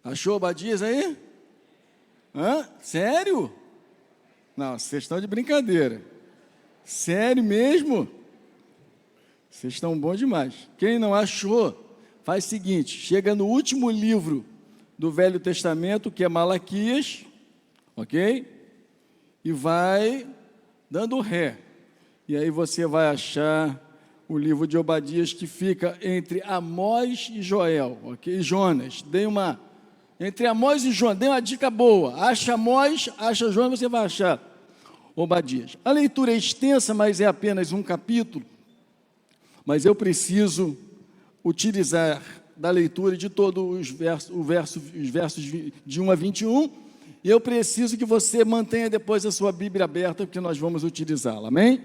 Achou Obadias aí? Hã? Sério? Não, vocês estão de brincadeira. Sério mesmo? Vocês estão bons demais. Quem não achou, faz o seguinte, chega no último livro do Velho Testamento, que é Malaquias, ok? E vai dando ré. E aí você vai achar o livro de Obadias, que fica entre Amós e Joel, ok? E Jonas. Entre Amós e Jonas, dei uma dica boa. Acha Amós, acha Jonas, você vai achar Obadias. A leitura é extensa, mas é apenas um capítulo. Mas eu preciso utilizar da leitura de todos os versos de 1 a 21, e eu preciso que você mantenha depois a sua Bíblia aberta, porque nós vamos utilizá-la, amém?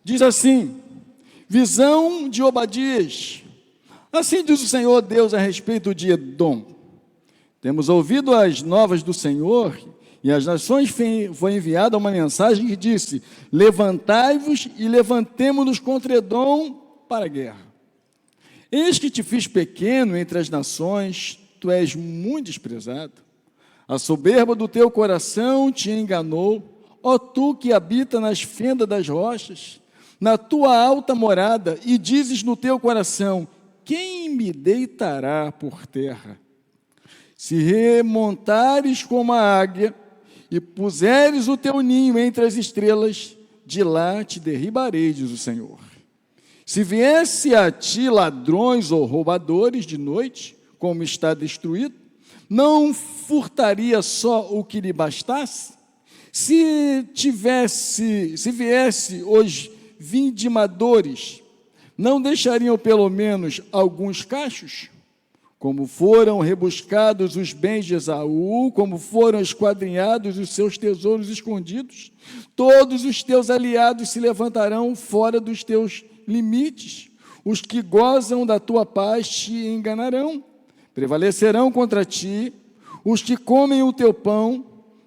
Diz assim, visão de Obadias. Assim diz o Senhor Deus a respeito de Edom. Temos ouvido as novas do Senhor, e às nações foi enviada uma mensagem que disse, levantai-vos e levantemo-nos contra Edom para a guerra. Eis que te fiz pequeno entre as nações, tu és muito desprezado. A soberba do teu coração te enganou, ó tu que habita nas fendas das rochas, na tua alta morada, e dizes no teu coração, quem me deitará por terra? Se remontares como a águia, e puseres o teu ninho entre as estrelas, de lá te derribarei, diz o Senhor. Se viesse a ti ladrões ou roubadores de noite, como está destruído, não furtaria só o que lhe bastasse? Se viesse os vindimadores, não deixariam pelo menos alguns cachos? Como foram rebuscados os bens de Esaú, como foram esquadrinhados os seus tesouros escondidos, todos os teus aliados se levantarão fora dos teus limites, os que gozam da tua paz te enganarão, prevalecerão contra ti, os que comem o teu pão,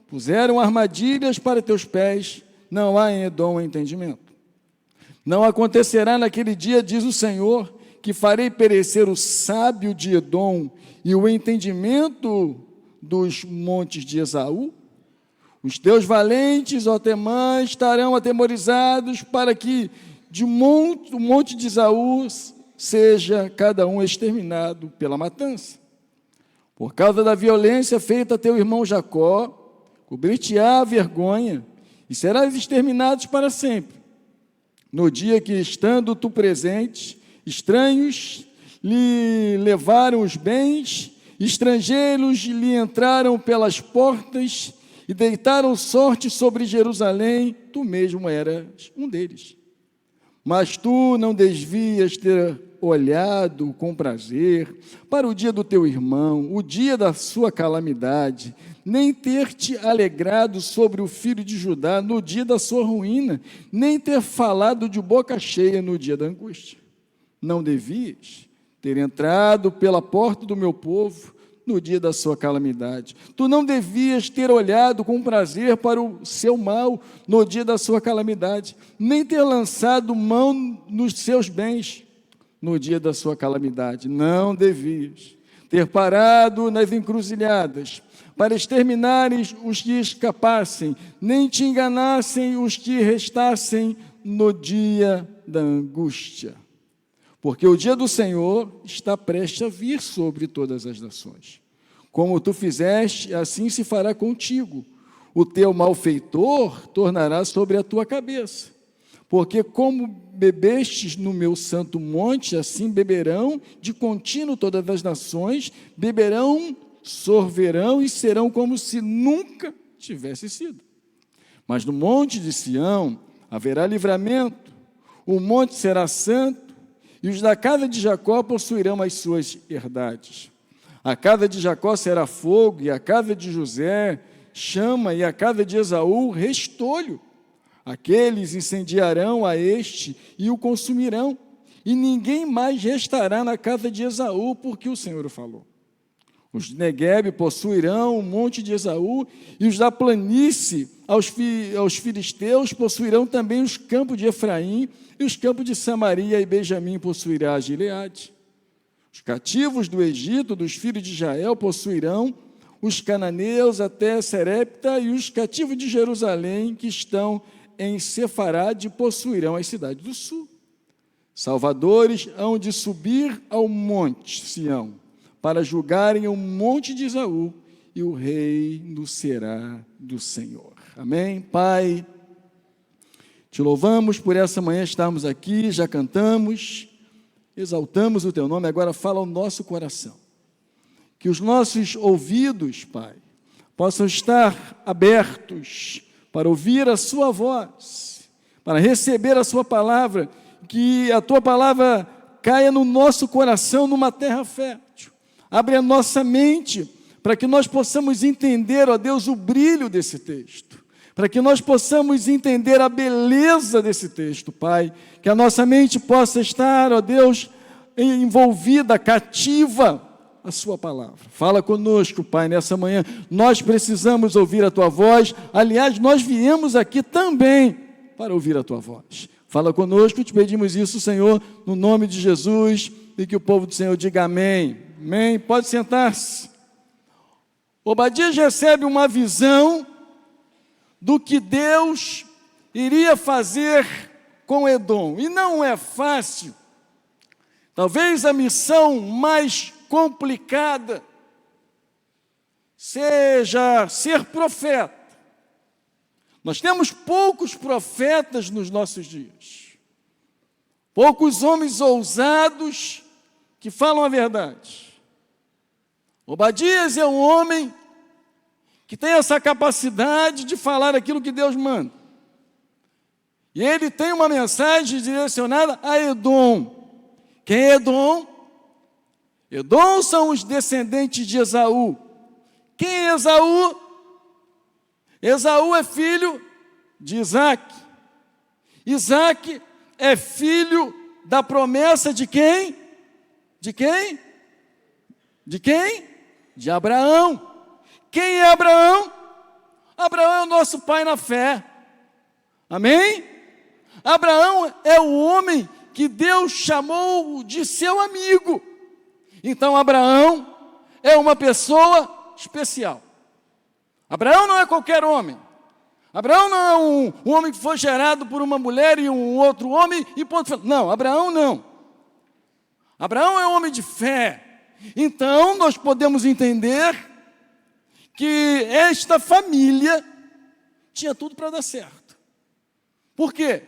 puseram armadilhas para teus pés, não há em Edom entendimento. Não acontecerá naquele dia, diz o Senhor, que farei perecer o sábio de Edom e o entendimento dos montes de Esaú? Os teus valentes, ó Temã, estarão atemorizados para que de o monte de Esaú seja cada um exterminado pela matança. Por causa da violência feita a teu irmão Jacó, cobrir-te-á a vergonha, e serás exterminados para sempre. No dia que, estando tu presente, estranhos lhe levaram os bens, estrangeiros lhe entraram pelas portas e deitaram sorte sobre Jerusalém, tu mesmo eras um deles. Mas tu não desvias ter olhado com prazer para o dia do teu irmão, o dia da sua calamidade, nem ter te alegrado sobre o filho de Judá no dia da sua ruína, nem ter falado de boca cheia no dia da angústia. Não devias ter entrado pela porta do meu povo no dia da sua calamidade. Tu não devias ter olhado com prazer para o seu mal no dia da sua calamidade, nem ter lançado mão nos seus bens no dia da sua calamidade. Não devias ter parado nas encruzilhadas para exterminares os que escapassem, nem te enganassem os que restassem no dia da angústia. Porque o dia do Senhor está prestes a vir sobre todas as nações. Como tu fizeste, assim se fará contigo. O teu malfeitor tornará sobre a tua cabeça. Porque como bebestes no meu santo monte, assim beberão de contínuo todas as nações, beberão, sorverão e serão como se nunca tivesse sido. Mas no monte de Sião haverá livramento, o monte será santo, e os da casa de Jacó possuirão as suas herdades. A casa de Jacó será fogo, e a casa de José chama, e a casa de Esaú restolho. Aqueles incendiarão a este e o consumirão, e ninguém mais restará na casa de Esaú, porque o Senhor o falou. Os de Neguebe possuirão o monte de Esaú, e os da planície aos filisteus possuirão também os campos de Efraim, e os campos de Samaria e Benjamim possuirá Gileade. Os cativos do Egito, dos filhos de Israel, possuirão os cananeus até Serepta, e os cativos de Jerusalém, que estão em Sefarade, possuirão as cidades do sul. Salvadores hão de subir ao monte Sião, para julgarem o monte de Esaú, e o reino será do Senhor. Amém? Pai, te louvamos por essa manhã estarmos aqui, já cantamos, exaltamos o teu nome, agora fala ao nosso coração. Que os nossos ouvidos, Pai, possam estar abertos para ouvir a sua voz, para receber a sua palavra, que a tua palavra caia no nosso coração numa terra fértil. Abre a nossa mente para que nós possamos entender, ó Deus, o brilho desse texto, para que nós possamos entender a beleza desse texto, Pai, que a nossa mente possa estar, ó Deus, envolvida, cativa a sua palavra. Fala conosco, Pai, nessa manhã. Nós precisamos ouvir a tua voz. Aliás, nós viemos aqui também para ouvir a tua voz. Fala conosco, te pedimos isso, Senhor, no nome de Jesus, e que o povo do Senhor diga amém. Amém. Pode sentar-se. Obadias recebe uma visão do que Deus iria fazer com Edom. E não é fácil. Talvez a missão mais complicada seja ser profeta. Nós temos poucos profetas nos nossos dias. Poucos homens ousados que falam a verdade. Obadias é um homem que tem essa capacidade de falar aquilo que Deus manda. E ele tem uma mensagem direcionada a Edom. Quem é Edom? Edom são os descendentes de Esaú. Quem é Esaú? Esaú é filho de Isaac. Isaac é filho da promessa de quem? De quem? De quem? De Abraão. Quem é Abraão? Abraão é o nosso pai na fé. Amém? Abraão é o homem que Deus chamou de seu amigo. Então Abraão é uma pessoa especial. Abraão não é qualquer homem. Abraão não é um homem que foi gerado por uma mulher e um outro homem e ponto final. Não, Abraão não. Abraão é um homem de fé. Então nós podemos entender que esta família tinha tudo para dar certo. Por quê?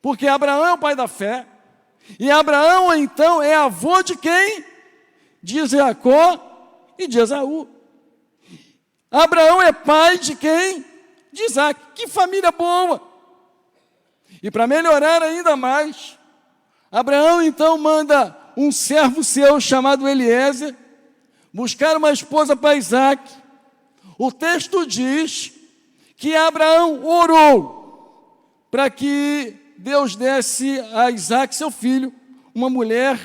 Porque Abraão é o pai da fé, e Abraão, então, é avô de quem? De Jacó e de Esaú. Abraão é pai de quem? De Isaac. Que família boa! E para melhorar ainda mais, Abraão, então, manda um servo seu chamado Eliezer buscar uma esposa para Isaac. O texto diz que Abraão orou para que Deus desse a Isaac, seu filho, uma mulher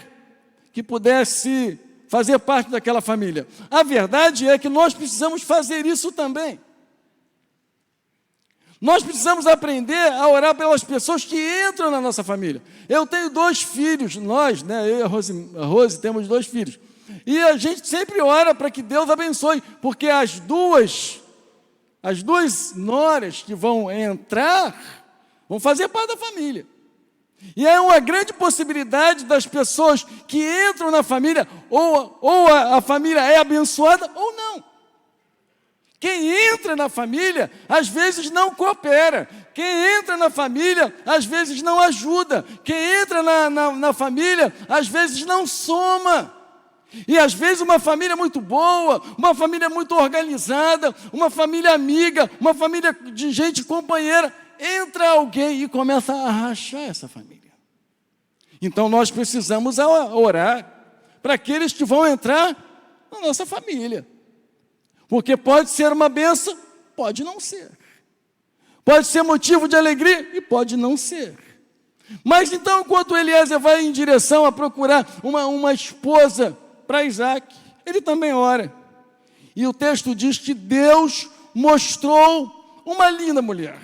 que pudesse fazer parte daquela família. A verdade é que nós precisamos fazer isso também. Nós precisamos aprender a orar pelas pessoas que entram na nossa família. Eu tenho 2 filhos, nós, né, eu e a Rose temos 2 filhos. E a gente sempre ora para que Deus abençoe, porque as duas noras que vão entrar vão fazer parte da família. E é uma grande possibilidade das pessoas que entram na família, ou a família é abençoada, ou não. Quem entra na família, às vezes não coopera. Quem entra na família, às vezes não ajuda. Quem entra na família, às vezes não soma. E às vezes uma família muito boa, uma família muito organizada, uma família amiga, uma família de gente companheira, entra alguém e começa a rachar essa família. Então nós precisamos orar para aqueles que vão entrar na nossa família. Porque pode ser uma bênção, pode não ser. Pode ser motivo de alegria e pode não ser. Mas então, enquanto Eliezer vai em direção a procurar uma esposa para Isaac, ele também ora. E o texto diz que Deus mostrou uma linda mulher.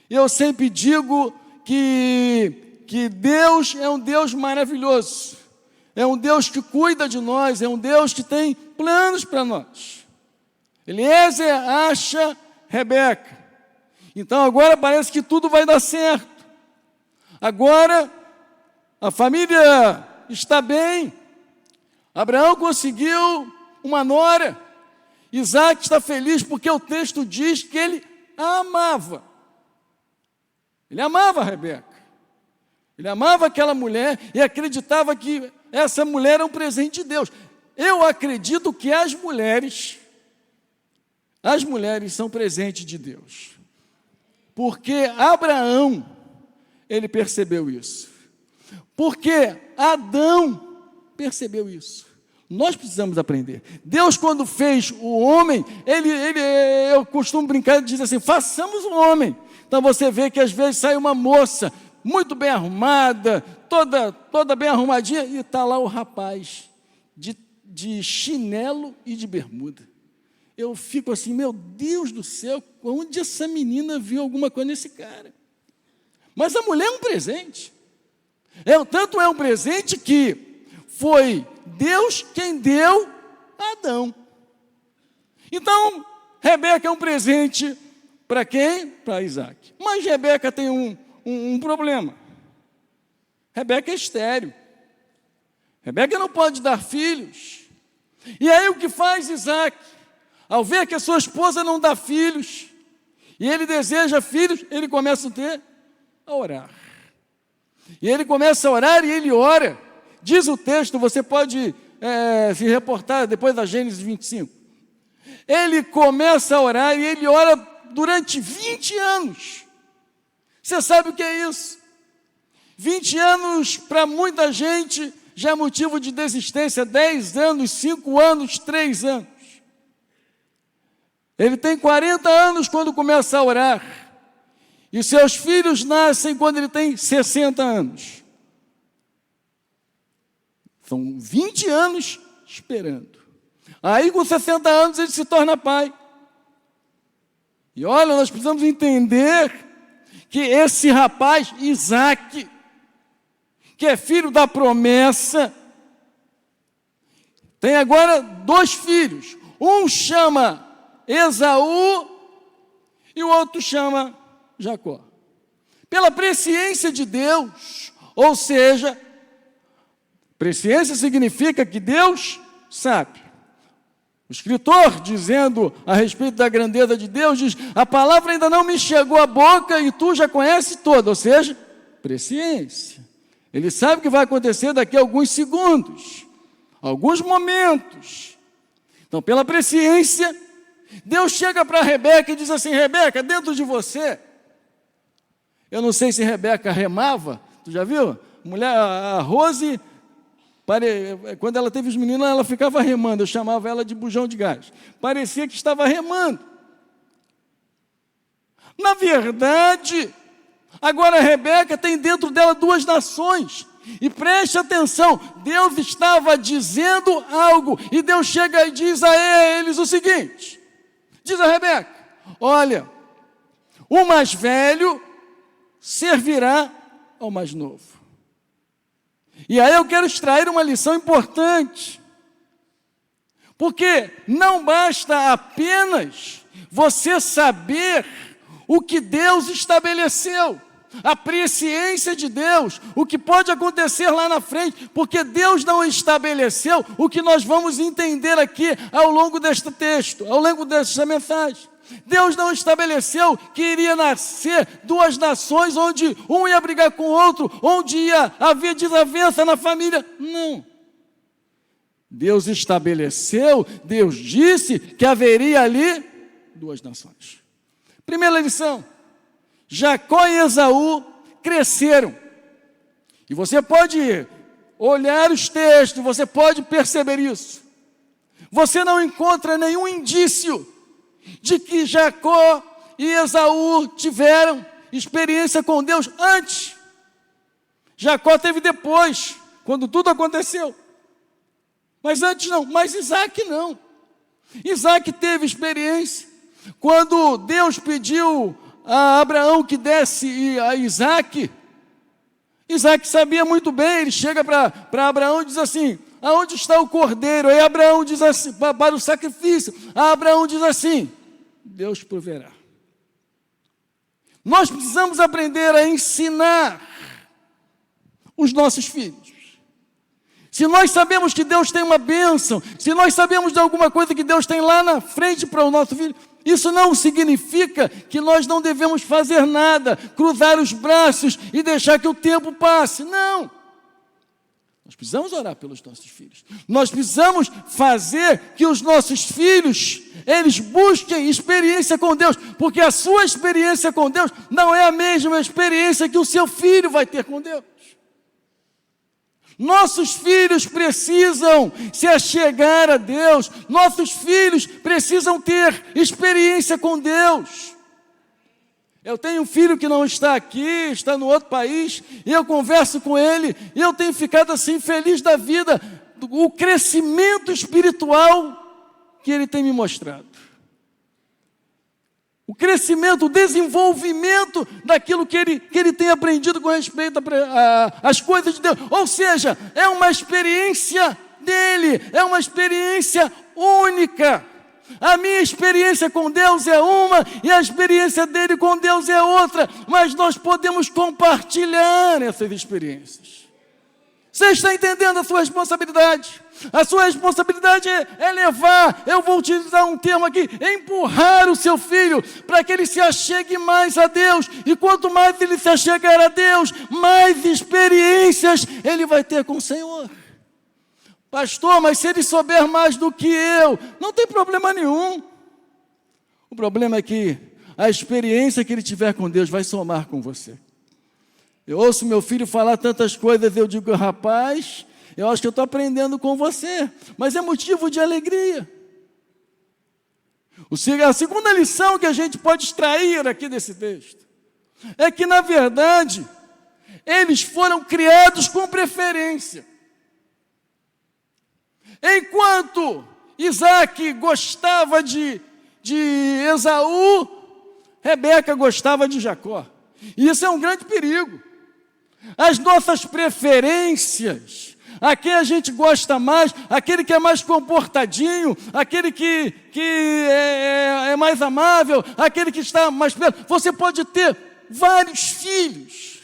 Eu sempre digo que Deus é um Deus maravilhoso. é um Deus que cuida de nós, é um Deus que tem planos para nós. Eliezer acha Rebeca. Então agora parece que tudo vai dar certo. Agora a família está bem. Abraão conseguiu uma nora. Isaac está feliz porque o texto diz que ele a amava. Ele amava a Rebeca. Ele amava aquela mulher e acreditava que essa mulher era um presente de Deus. Eu acredito que as mulheres são presente de Deus. Porque Abraão, ele percebeu isso. Porque Adão percebeu isso. Nós precisamos aprender. Deus, quando fez o homem, eu costumo brincar e dizer assim, façamos o homem. Então você vê que às vezes sai uma moça muito bem arrumada, toda bem arrumadinha, e está lá o rapaz de chinelo e de bermuda. Eu fico assim, meu Deus do céu, onde essa menina viu alguma coisa nesse cara? Mas a mulher é um presente. Tanto é um presente que foi Deus quem deu a Adão. Então, Rebeca é um presente para quem? Para Isaac. Mas Rebeca tem um problema. Rebeca é estéril. Rebeca não pode dar filhos. E aí o que faz Isaac? Ao ver que a sua esposa não dá filhos, e ele deseja filhos, ele começa a orar. E ele começa a orar e ele ora. Diz o texto, você pode se reportar depois da Gênesis 25. Ele começa a orar e ele ora durante 20 anos. Você sabe o que é isso? 20 anos para muita gente já é motivo de desistência. 10 anos, 5 anos, 3 anos. Ele tem 40 anos quando começa a orar. E seus filhos nascem quando ele tem 60 anos. São 20 anos esperando. Aí com 60 anos ele se torna pai. E olha, nós precisamos entender que esse rapaz, Isaac, que é filho da promessa, tem agora 2 filhos. Um chama Esaú e o outro chama Jacó. Pela presciência de Deus, ou seja, presciência significa que Deus sabe. O escritor, dizendo a respeito da grandeza de Deus, diz, a palavra ainda não me chegou à boca e tu já conhece toda, ou seja, presciência. Ele sabe o que vai acontecer daqui a alguns segundos, alguns momentos. Então, pela presciência, Deus chega para Rebeca e diz assim, Rebeca, dentro de você, eu não sei se Rebeca remava, tu já viu? A Rose, quando ela teve os meninos, ela ficava remando, eu chamava ela de bujão de gás. Parecia que estava remando. Na verdade, agora Rebeca tem dentro dela 2 nações. E preste atenção, Deus estava dizendo algo, e Deus chega e diz a eles o seguinte, diz a Rebeca, olha, o mais velho servirá ao mais novo. E aí eu quero extrair uma lição importante, porque não basta apenas você saber o que Deus estabeleceu, a presciência de Deus, o que pode acontecer lá na frente, porque Deus não estabeleceu o que nós vamos entender aqui ao longo deste texto, ao longo desta mensagem. Deus não estabeleceu que iria nascer 2 nações, onde um ia brigar com o outro, onde ia haver desavença na família. Não. Deus estabeleceu, Deus disse que haveria ali 2 nações. Primeira lição, Jacó e Esaú cresceram. E você pode olhar os textos, você pode perceber isso. Você não encontra nenhum indício de que Jacó e Esaú tiveram experiência com Deus antes. Jacó teve depois, quando tudo aconteceu. Mas antes não, mas Isaac não. Isaac teve experiência. Quando Deus pediu a Abraão que desse a Isaac, Isaac sabia muito bem, ele chega para Abraão e diz assim: aonde está o cordeiro? Aí Abraão diz assim, para o sacrifício. Abraão diz assim: Deus proverá. Nós precisamos aprender a ensinar os nossos filhos. Se nós sabemos que Deus tem uma bênção, se nós sabemos de alguma coisa que Deus tem lá na frente para o nosso filho, isso não significa que nós não devemos fazer nada, cruzar os braços e deixar que o tempo passe. Não. Nós precisamos orar pelos nossos filhos. Nós precisamos fazer que os nossos filhos, eles busquem experiência com Deus, porque a sua experiência com Deus não é a mesma experiência que o seu filho vai ter com Deus. Nossos filhos precisam se achegar a Deus. Nossos filhos precisam ter experiência com Deus. Eu tenho um filho que não está aqui, está no outro país, e eu converso com ele, e eu tenho ficado assim feliz da vida, o crescimento espiritual que ele tem me mostrado. O crescimento, o desenvolvimento daquilo que ele tem aprendido com respeito às coisas de Deus. Ou seja, é uma experiência dele, é uma experiência única. A minha experiência com Deus é uma e a experiência dele com Deus é outra, mas nós podemos compartilhar essas experiências. Você está entendendo a sua responsabilidade? A sua responsabilidade é levar, eu vou utilizar um termo aqui, empurrar o seu filho para que ele se achegue mais a Deus. E quanto mais ele se achegar a Deus, mais experiências ele vai ter com o Senhor. Pastor, mas se ele souber mais do que eu, não tem problema nenhum. O problema é que a experiência que ele tiver com Deus vai somar com você. Eu ouço meu filho falar tantas coisas, eu digo: rapaz, eu acho que eu estou aprendendo com você, mas é motivo de alegria. A segunda lição que a gente pode extrair aqui desse texto é que, na verdade, eles foram criados com preferência. Enquanto Isaac gostava de Esaú, Rebeca gostava de Jacó. E isso é um grande perigo. As nossas preferências, a quem a gente gosta mais, aquele que é mais comportadinho, aquele que é mais amável, aquele que está mais perto. Você pode ter vários filhos,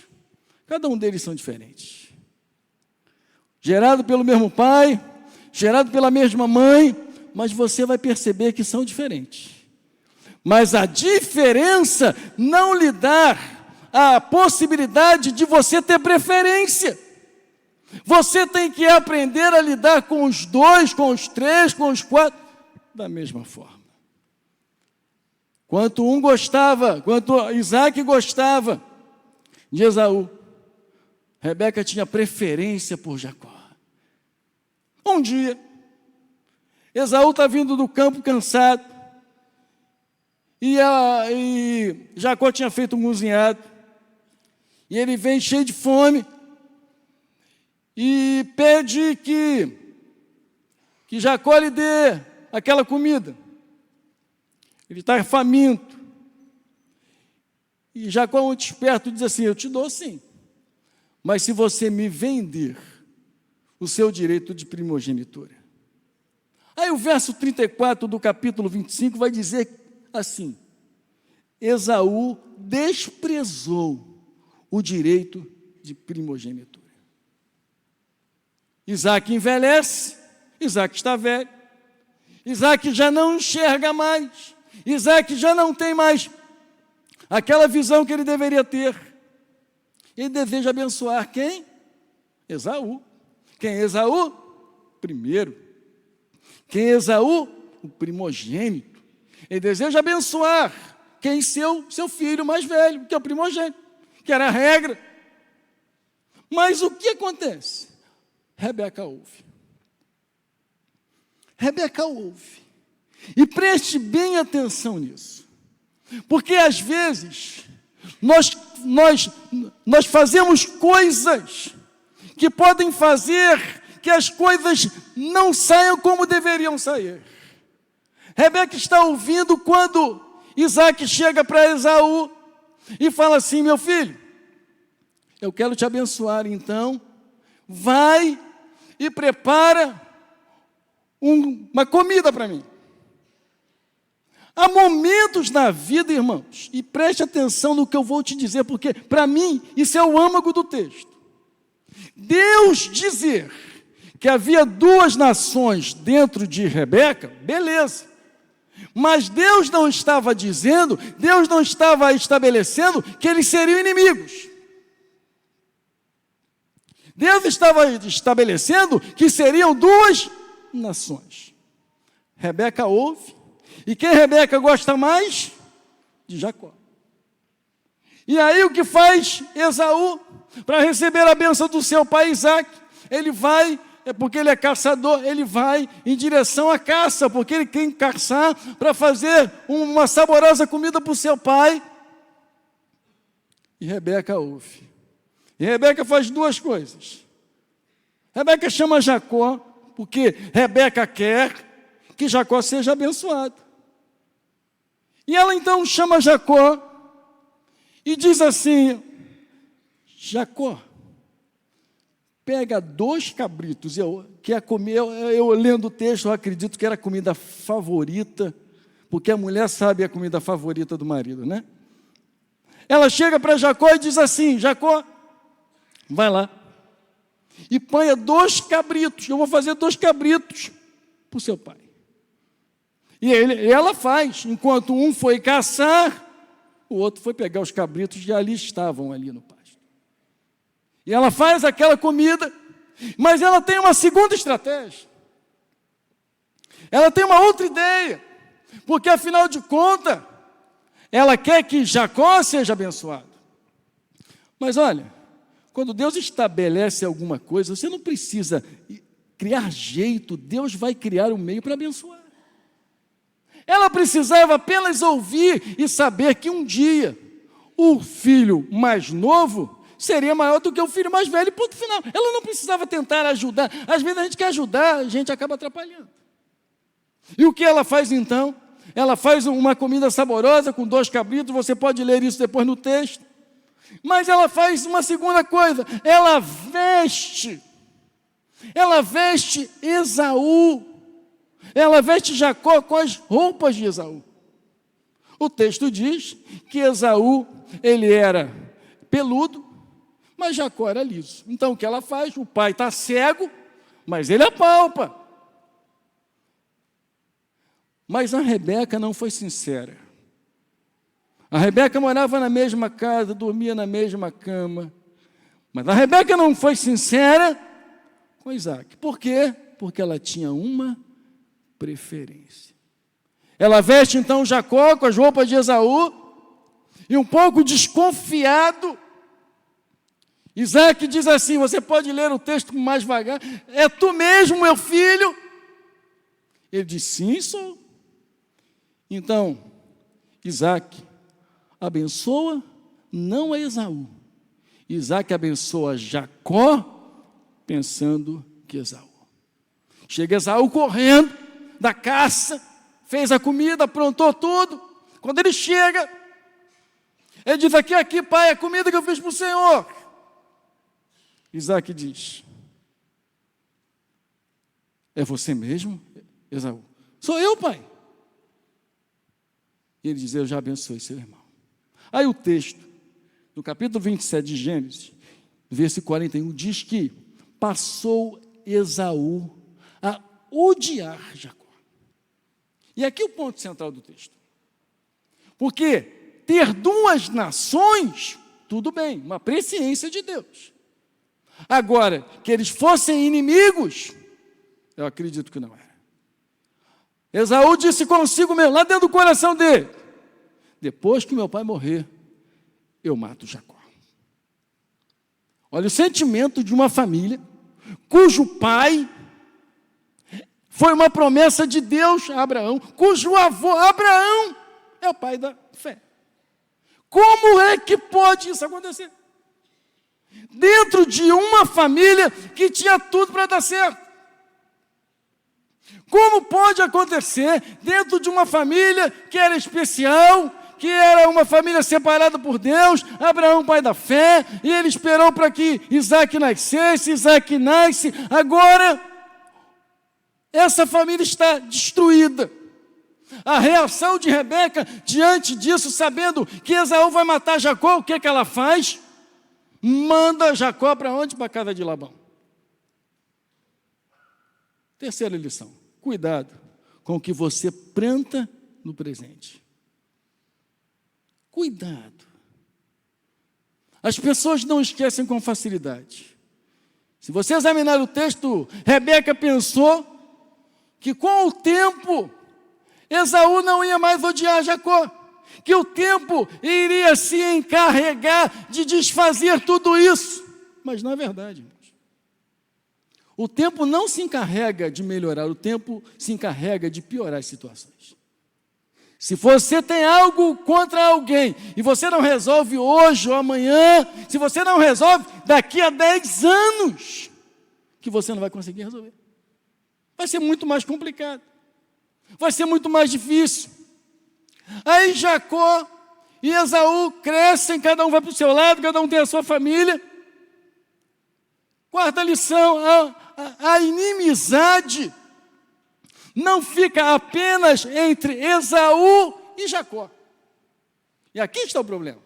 cada um deles são diferentes. Gerado pelo mesmo pai, gerado pela mesma mãe, mas você vai perceber que são diferentes. Mas a diferença não lhe dá a possibilidade de você ter preferência. Você tem que aprender a lidar com os dois, com os três, com os quatro, da mesma forma. Quanto Isaac gostava de Esaú, Rebeca tinha preferência por Jacó. Um dia, Esaú está vindo do campo cansado, e Jacó tinha feito um cozinhado, e ele vem cheio de fome, e pede que Jacó lhe dê aquela comida. Ele está faminto. E Jacó, muito esperto, diz assim: eu te dou sim, mas se você me vender o seu direito de primogenitura. Aí o verso 34 do capítulo 25 vai dizer assim: Esaú desprezou o direito de primogenitura. Isaac envelhece, Isaac está velho, Isaac já não enxerga mais, Isaac já não tem mais aquela visão que ele deveria ter. Ele deseja abençoar quem? Esaú. Quem é Esaú? Primeiro. Quem é Esaú? O primogênito. Ele deseja abençoar quem? Seu filho mais velho, que é o primogênito, que era a regra. Mas o que acontece? Rebeca ouve. Rebeca ouve. E preste bem atenção nisso. Porque às vezes nós fazemos coisas que podem fazer que as coisas não saiam como deveriam sair. Rebeca está ouvindo quando Isaac chega para Esaú e fala assim: meu filho, eu quero te abençoar, então, vai e prepara uma comida para mim. Há momentos na vida, irmãos, e preste atenção no que eu vou te dizer, porque, para mim, isso é o âmago do texto. Deus dizer que havia duas nações dentro de Rebeca, beleza. Mas Deus não estava dizendo, Deus não estava estabelecendo que eles seriam inimigos. Deus estava estabelecendo que seriam duas nações. Rebeca ouve, e quem Rebeca gosta mais? De Jacó. E aí o que faz Esaú? Para receber a bênção do seu pai Isaque, ele vai, porque ele é caçador, ele vai em direção à caça, porque ele quer caçar para fazer uma saborosa comida para o seu pai. E Rebeca ouve. E Rebeca faz duas coisas. Rebeca chama Jacó, porque Rebeca quer que Jacó seja abençoado. E ela então chama Jacó e diz assim: Jacó, pega 2 cabritos, eu lendo o texto, eu acredito que era a comida favorita, porque a mulher sabe a comida favorita do marido, né? Ela chega para Jacó e diz assim: Jacó, vai lá e ponha 2 cabritos, eu vou fazer 2 cabritos para o seu pai. E ela faz, enquanto um foi caçar, o outro foi pegar os cabritos que ali estavam ali no pasto. E ela faz aquela comida, mas ela tem uma segunda estratégia. Ela tem uma outra ideia, porque afinal de contas, ela quer que Jacó seja abençoado. Mas olha, quando Deus estabelece alguma coisa, você não precisa criar jeito, Deus vai criar um meio para abençoar. Ela precisava apenas ouvir e saber que um dia o filho mais novo seria maior do que o filho mais velho, ponto final. Ela não precisava tentar ajudar. Às vezes a gente quer ajudar, a gente acaba atrapalhando. E o que ela faz então? Ela faz uma comida saborosa com 2 cabritos, você pode ler isso depois no texto. Mas ela faz uma segunda coisa, ela veste Esaú. Ela veste Jacó com as roupas de Esaú. O texto diz que Esaú, ele era peludo, mas Jacó era liso. Então o que ela faz? O pai está cego, mas ele apalpa. Mas a Rebeca não foi sincera. A Rebeca morava na mesma casa, dormia na mesma cama. Mas a Rebeca não foi sincera com Isaque. Por quê? Porque ela tinha uma preferência. Ela veste então Jacó com as roupas de Esaú, e um pouco desconfiado, Isaque diz assim, você pode ler o texto mais devagar: é tu mesmo, meu filho? Ele diz, sim, sou. Então, Isaque abençoa não a Esaú. Isaque abençoa Jacó, pensando que Esaú. Chega Esaú correndo da caça, fez a comida, aprontou tudo. Quando ele chega, ele diz, aqui, pai, a comida que eu fiz para o Senhor. Isaque diz, é você mesmo, Esaú? Sou eu, pai. E ele diz, eu já abençoei seu irmão. Aí o texto, no capítulo 27 de Gênesis, versículo 41, diz que passou Esaú a odiar Jacó. E aqui o ponto central do texto. Porque ter 2 nações, tudo bem, uma presciência de Deus. Agora, que eles fossem inimigos, eu acredito que não era. Esaú disse consigo mesmo, lá dentro do coração dele, depois que meu pai morrer, eu mato Jacó. Olha o sentimento de uma família cujo pai foi uma promessa de Deus a Abraão, cujo avô Abraão é o pai da fé. Como é que pode isso acontecer? Dentro de uma família que tinha tudo para dar certo. Como pode acontecer dentro de uma família que era especial, que era uma família separada por Deus, Abraão, pai da fé, e ele esperou para que Isaac nascesse, Isaac nasce. Agora, essa família está destruída. A reação de Rebeca diante disso, sabendo que Esaú vai matar Jacó, o que é que ela faz? Manda Jacó para onde? Para a casa de Labão. Terceira lição: cuidado com o que você planta no presente. Cuidado. As pessoas não esquecem com facilidade. Se você examinar o texto, Rebeca pensou que com o tempo Esaú não ia mais odiar Jacó, que o tempo iria se encarregar de desfazer tudo isso. Mas não é verdade, irmãos. O tempo não se encarrega de melhorar, o tempo se encarrega de piorar as situações. Se você tem algo contra alguém e você não resolve hoje ou amanhã, se você não resolve, daqui a 10 anos, que você não vai conseguir resolver. Vai ser muito mais complicado. Vai ser muito mais difícil. Aí Jacó e Esaú crescem, cada um vai para o seu lado, cada um tem a sua família. Quarta lição: a inimizade não fica apenas entre Esaú e Jacó. E aqui está o problema.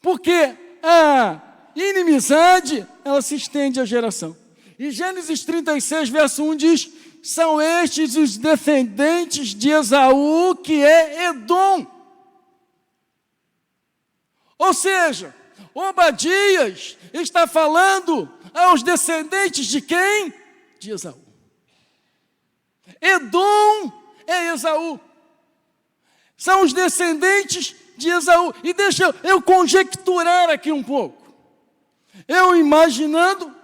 Porque a inimizade, ela se estende à geração. E Gênesis 36, verso 1 diz: são estes os descendentes de Esaú, que é Edom. Ou seja, Obadias está falando aos descendentes de quem? De Esaú. Edom é Esaú. São os descendentes de Esaú. E deixa eu conjecturar aqui um pouco. Eu imaginando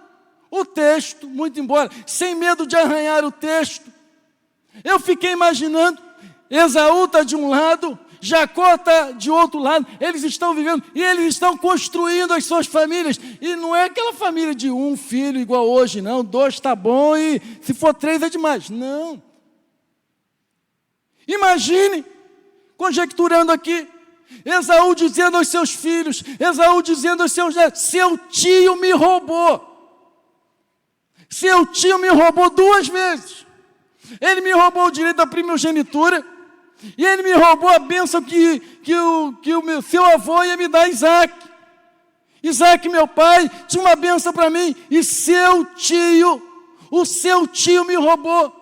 o texto, muito embora, sem medo de arranhar o texto, eu fiquei imaginando, Esaú está de um lado, Jacó está de outro lado, eles estão vivendo, e eles estão construindo as suas famílias, e não é aquela família de um filho igual hoje, não, 2 está bom, e se for 3 é demais, não. Imagine, conjecturando aqui, Esaú dizendo aos seus filhos, Esaú dizendo aos seus netos: seu tio me roubou. Seu tio me roubou 2 vezes. Ele me roubou o direito da primogenitura, e ele me roubou a bênção que o seu avô ia me dar, Isaac. Isaac, meu pai, tinha uma bênção para mim, e o seu tio me roubou.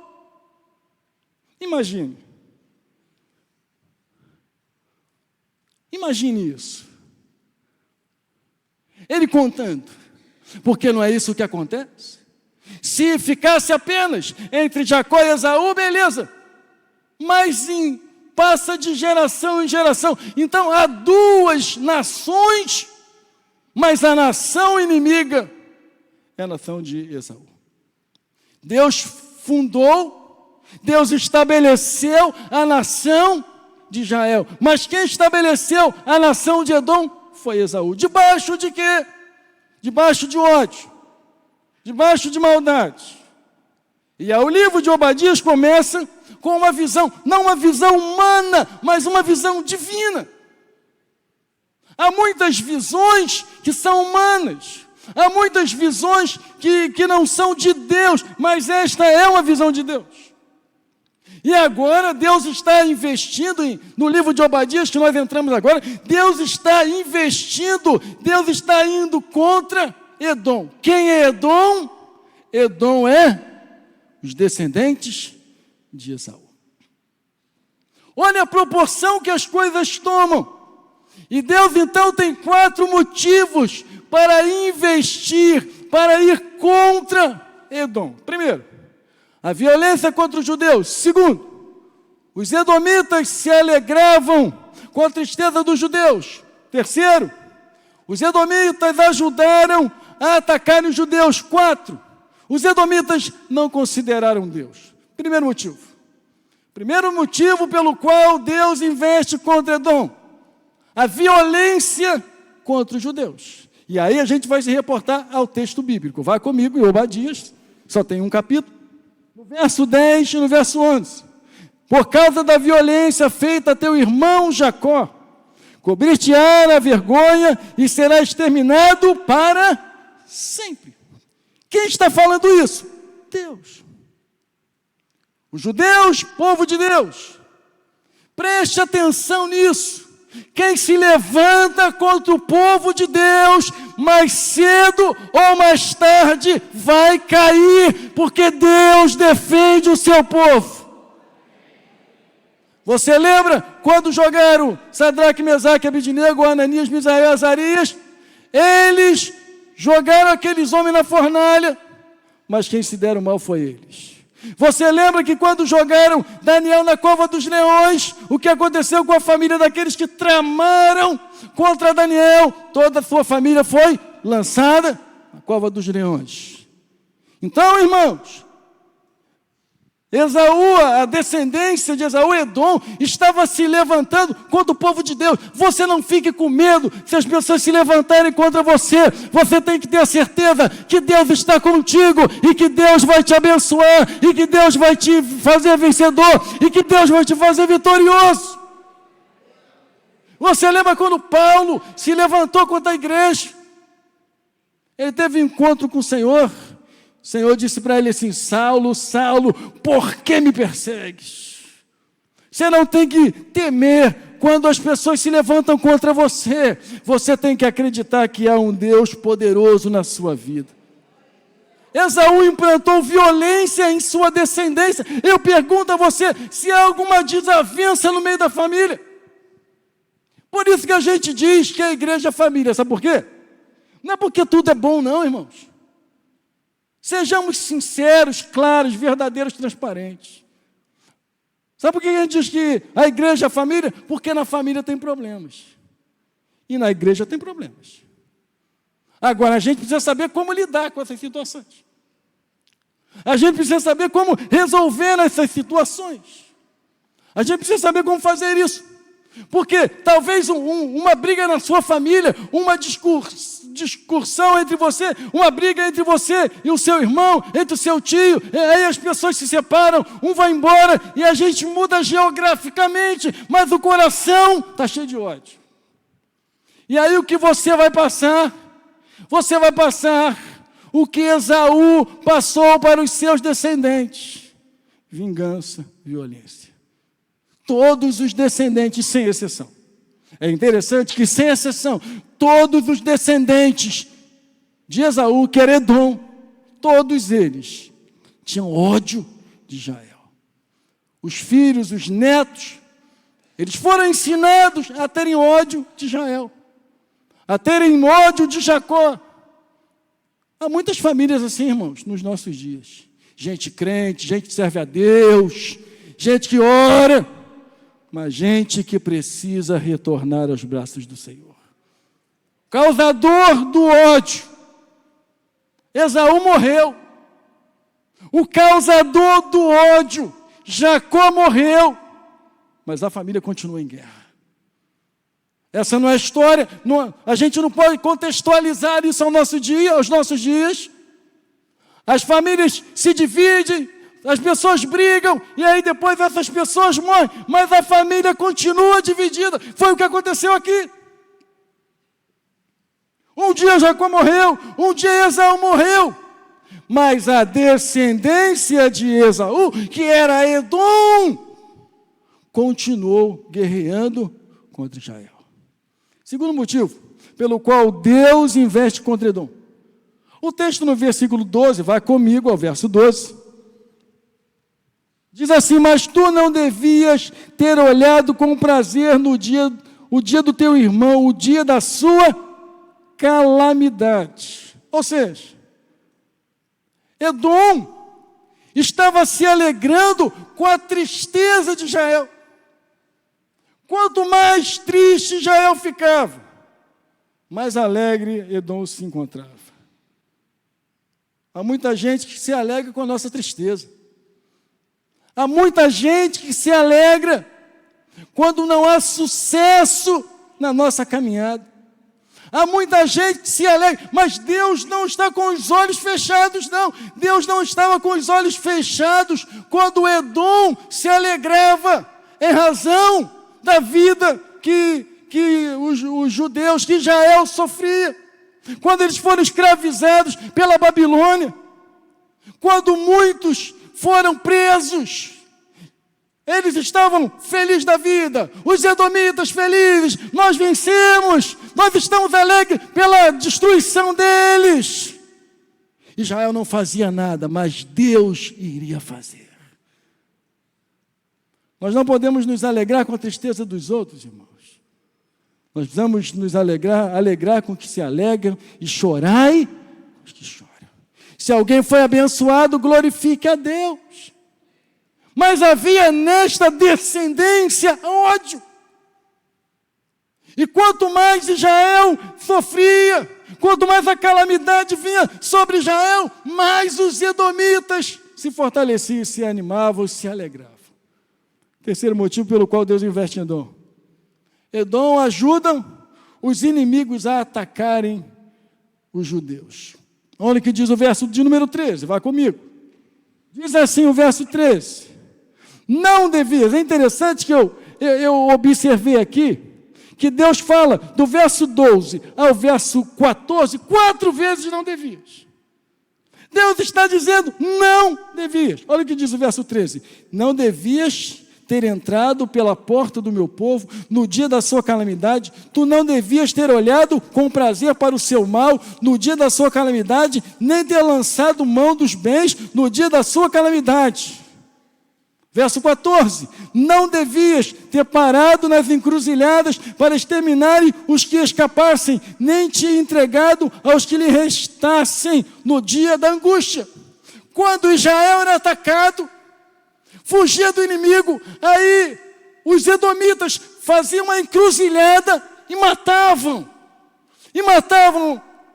Imagine isso. Ele contando, porque não é isso que acontece? Se ficasse apenas entre Jacó e Esaú, beleza. Mas passa de geração em geração. Então há 2 nações, mas a nação inimiga é a nação de Esaú. Deus fundou, Deus estabeleceu a nação de Israel. Mas quem estabeleceu a nação de Edom foi Esaú. Debaixo de quê? Debaixo de ódio. Debaixo de maldade. E aí o livro de Obadias começa com uma visão, não uma visão humana, mas uma visão divina. Há muitas visões que são humanas, há muitas visões que não são de Deus, mas esta é uma visão de Deus. E agora Deus está investindo no livro de Obadias, que nós entramos agora, Deus está investindo, Deus está indo contra Edom. Quem é Edom? Edom é os descendentes de Esaú. Olha a proporção que as coisas tomam. E Deus então tem 4 motivos para investir, para ir contra Edom. Primeiro, a violência contra os judeus. Segundo, os edomitas se alegravam com a tristeza dos judeus. Terceiro, os edomitas ajudaram a atacarem os judeus. 4, os edomitas não consideraram Deus. Primeiro motivo pelo qual Deus investe contra Edom: a violência contra os judeus. E aí a gente vai se reportar ao texto bíblico. Vai comigo em Obadias, só tem um capítulo. No verso 10 e no verso 11. por causa da violência feita a teu irmão Jacó. Cobrir-te-á a vergonha e será exterminado para sempre. Quem está falando isso? Deus. Os judeus, povo de Deus. Preste atenção nisso. Quem se levanta contra o povo de Deus, mais cedo ou mais tarde vai cair, porque Deus defende o seu povo. Você lembra quando jogaram Sadraque, Mesaque, Abednego, Ananias, Misael e Azarias? Eles jogaram aqueles homens na fornalha, mas quem se deram mal foi eles. Você lembra que quando jogaram Daniel na cova dos leões, o que aconteceu com a família daqueles que tramaram contra Daniel? Toda a sua família foi lançada na cova dos leões. Então, irmãos, Esaú, a descendência de Esaú, Edom, estava se levantando contra o povo de Deus. Você não fique com medo se as pessoas se levantarem contra você. Você tem que ter a certeza que Deus está contigo e que Deus vai te abençoar e que Deus vai te fazer vencedor e que Deus vai te fazer vitorioso. Você lembra quando Paulo se levantou contra a igreja? Ele teve um encontro com o Senhor. O Senhor disse para ele assim: Saulo, Saulo, por que me persegues? Você não tem que temer quando as pessoas se levantam contra você. Você tem que acreditar que há um Deus poderoso na sua vida. Esaú implantou violência em sua descendência. Eu pergunto a você se há alguma desavença no meio da família. Por isso que a gente diz que a igreja é família. Sabe por quê? Não é porque tudo é bom não, irmãos. Sejamos sinceros, claros, verdadeiros, transparentes. Sabe por que a gente diz que a igreja é família? Porque na família tem problemas. E na igreja tem problemas. Agora, a gente precisa saber como lidar com essas situações. A gente precisa saber como resolver essas situações. A gente precisa saber como fazer isso. Porque talvez uma briga na sua família, uma discussão entre você, uma briga entre você e o seu irmão, entre o seu tio, aí as pessoas se separam, um vai embora e a gente muda geograficamente, mas o coração está cheio de ódio. E aí o que você vai passar? Você vai passar o que Esaú passou para os seus descendentes: vingança, violência. Todos os descendentes, sem exceção. É interessante que, sem exceção, todos os descendentes de Esaú, que era Edom, todos eles tinham ódio de Israel. Os filhos, os netos, eles foram ensinados a terem ódio de Israel, a terem ódio de Jacó. Há muitas famílias assim, irmãos, nos nossos dias. Gente crente, gente que serve a Deus, gente que ora, mas gente que precisa retornar aos braços do Senhor. Causador do ódio. Esaú morreu. O causador do ódio, Jacó, morreu. Mas a família continua em guerra. Essa não é a história. A gente não pode contextualizar isso aos nossos dias. As famílias se dividem. As pessoas brigam e aí depois essas pessoas morrem, mas a família continua dividida. Foi o que aconteceu aqui. Um dia Jacó morreu, um dia Esaú morreu, mas a descendência de Esaú, que era Edom, continuou guerreando contra Israel. Segundo motivo pelo qual Deus investe contra Edom. O texto no versículo 12, vai comigo ao verso 12. Diz assim: mas tu não devias ter olhado com prazer o dia do teu irmão, o dia da sua calamidade. Ou seja, Edom estava se alegrando com a tristeza de Israel. Quanto mais triste Israel ficava, mais alegre Edom se encontrava. Há muita gente que se alegra com a nossa tristeza. Há muita gente que se alegra quando não há sucesso na nossa caminhada. Há muita gente que se alegra, mas Deus não está com os olhos fechados, não. Deus não estava com os olhos fechados quando Edom se alegrava em razão da vida que os judeus, que Israel sofria. Quando eles foram escravizados pela Babilônia, quando muitos foram presos, eles estavam felizes da vida, os edomitas felizes, nós vencemos, nós estamos alegres pela destruição deles. Israel não fazia nada, mas Deus iria fazer. Nós não podemos nos alegrar com a tristeza dos outros, irmãos. Nós precisamos nos alegrar com os que se alegram e chorai com os que choram. Se alguém foi abençoado, glorifique a Deus. Mas havia nesta descendência ódio. E quanto mais Israel sofria, quanto mais a calamidade vinha sobre Israel, mais os edomitas se fortaleciam, se animavam, se alegravam. Terceiro motivo pelo qual Deus investe em Edom. Edom ajuda os inimigos a atacarem os judeus. Olha o que diz o verso de número 13, vai comigo. Diz assim o verso 13. Não devias. É interessante que eu observei aqui, que Deus fala do verso 12 ao verso 14, 4 vezes não devias. Deus está dizendo, não devias. Olha o que diz o verso 13. Não devias ter entrado pela porta do meu povo no dia da sua calamidade, tu não devias ter olhado com prazer para o seu mal no dia da sua calamidade, nem ter lançado mão dos bens no dia da sua calamidade. Verso 14, não devias ter parado nas encruzilhadas para exterminarem os que escapassem, nem te entregado aos que lhe restassem no dia da angústia. Quando Israel era atacado, fugia do inimigo, aí os edomitas faziam uma encruzilhada e matavam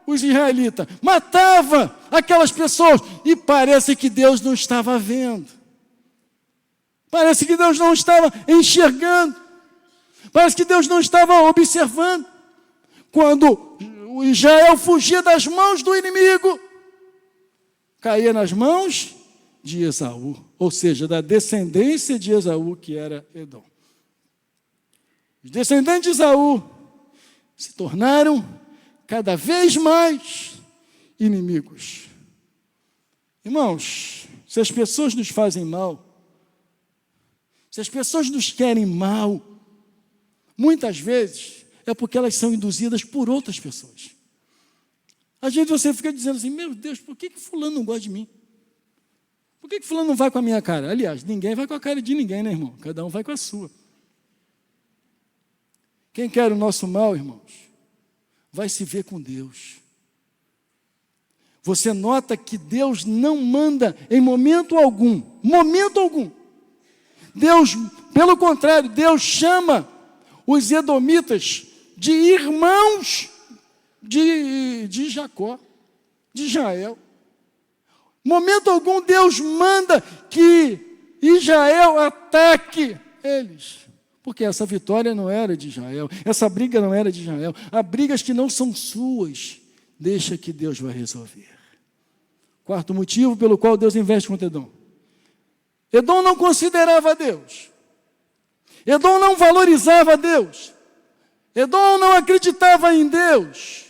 os israelitas, matavam aquelas pessoas, e parece que Deus não estava vendo, parece que Deus não estava enxergando, parece que Deus não estava observando. Quando Israel fugia das mãos do inimigo, caía nas mãos de Esaú, ou seja, da descendência de Esaú, que era Edom. Os descendentes de Esaú se tornaram cada vez mais inimigos. Irmãos, se as pessoas nos fazem mal, se as pessoas nos querem mal, muitas vezes é porque elas são induzidas por outras pessoas. Às vezes você fica dizendo assim, meu Deus, por que fulano não gosta de mim? Por que fulano não vai com a minha cara? Aliás, ninguém vai com a cara de ninguém, né, irmão? Cada um vai com a sua. Quem quer o nosso mal, irmãos, vai se ver com Deus. Você nota que Deus não manda em momento algum. Deus, pelo contrário, Deus chama os edomitas de irmãos de Jacó, de Israel. Momento algum Deus manda que Israel ataque eles, porque essa vitória não era de Israel, essa briga não era de Israel. Há brigas que não são suas, deixa que Deus vai resolver. Quarto motivo pelo qual Deus investe contra Edom. Edom não considerava Deus, Edom não valorizava Deus, Edom não acreditava em Deus.